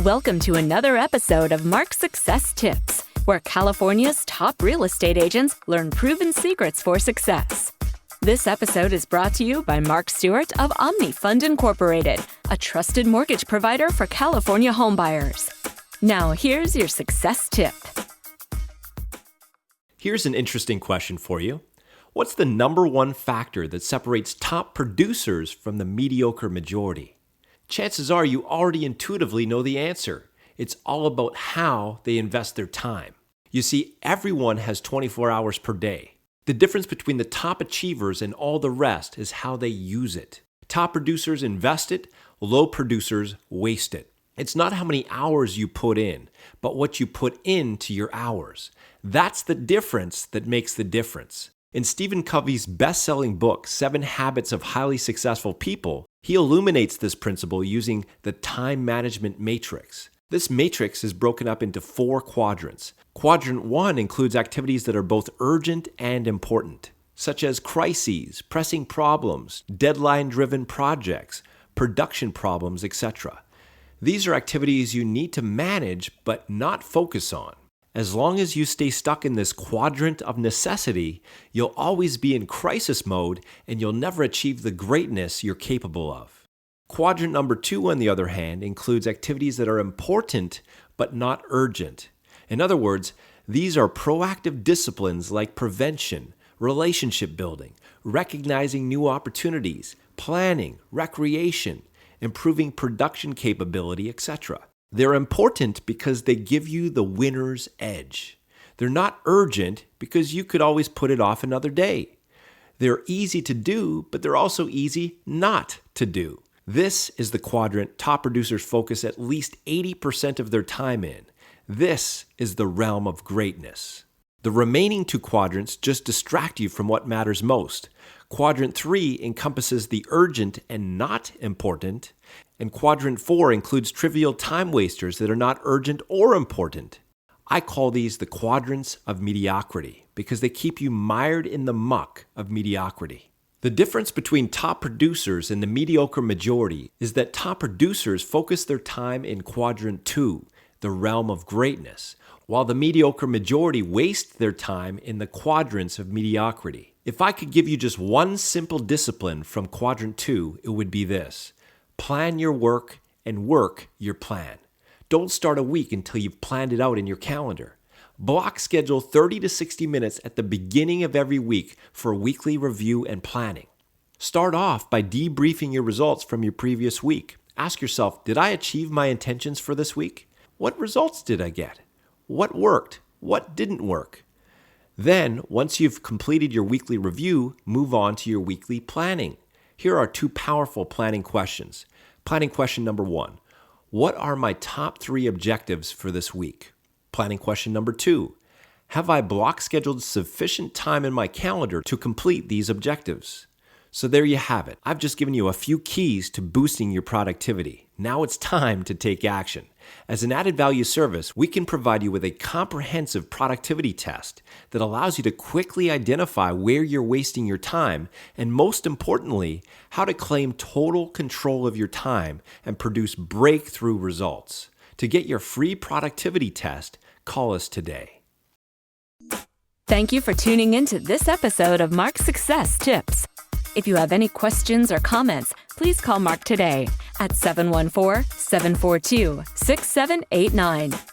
Welcome to another episode of Mark's Success Tips, where California's top real estate agents learn proven secrets for success. This episode is brought to you by Mark Stewart of Omni Fund Incorporated, a trusted mortgage provider for California homebuyers. Now, here's your success tip. Here's an interesting question for you. What's the number one factor that separates top producers from the mediocre majority? Chances are you already intuitively know the answer. It's all about how they invest their time. You see, everyone has 24 hours per day. The difference between the top achievers and all the rest is how they use it. Top producers invest it, low producers waste it. It's not how many hours you put in, but what you put into your hours. That's the difference that makes the difference. In Stephen Covey's best-selling book, 7 Habits of Highly Successful People, he illuminates this principle using the time management matrix. This matrix is broken up into 4 quadrants. Quadrant 1 includes activities that are both urgent and important, such as crises, pressing problems, deadline-driven projects, production problems, etc. These are activities you need to manage but not focus on. As long as you stay stuck in this quadrant of necessity, you'll always be in crisis mode and you'll never achieve the greatness you're capable of. Quadrant number 2, on the other hand, includes activities that are important but not urgent. In other words, these are proactive disciplines like prevention, relationship building, recognizing new opportunities, planning, recreation, improving production capability, etc. They're important because they give you the winner's edge. They're not urgent because you could always put it off another day. They're easy to do, but they're also easy not to do. This is the quadrant top producers focus at least 80% of their time in. This is the realm of greatness. The remaining 2 quadrants just distract you from what matters most. Quadrant 3 encompasses the urgent and not important, and Quadrant 4 includes trivial time wasters that are not urgent or important. I call these the quadrants of mediocrity because they keep you mired in the muck of mediocrity. The difference between top producers and the mediocre majority is that top producers focus their time in Quadrant 2, the realm of greatness, while the mediocre majority waste their time in the quadrants of mediocrity. If I could give you just one simple discipline from Quadrant 2, it would be this. Plan your work and work your plan. Don't start a week until you've planned it out in your calendar. Block schedule 30 to 60 minutes at the beginning of every week for weekly review and planning. Start off by debriefing your results from your previous week. Ask yourself, did I achieve my intentions for this week? What results did I get? What worked? What didn't work? Then, once you've completed your weekly review, move on to your weekly planning. Here are 2 powerful planning questions. Planning question number 1. What are my top 3 objectives for this week? Planning question number 2. Have I block scheduled sufficient time in my calendar to complete these objectives? So there you have it. I've just given you a few keys to boosting your productivity. Now it's time to take action. As an added value service, we can provide you with a comprehensive productivity test that allows you to quickly identify where you're wasting your time and, most importantly, how to claim total control of your time and produce breakthrough results. To get your free productivity test, call us today. Thank you for tuning into this episode of Mark's Success Tips. If you have any questions or comments, please call Mark today at 714-742-6789.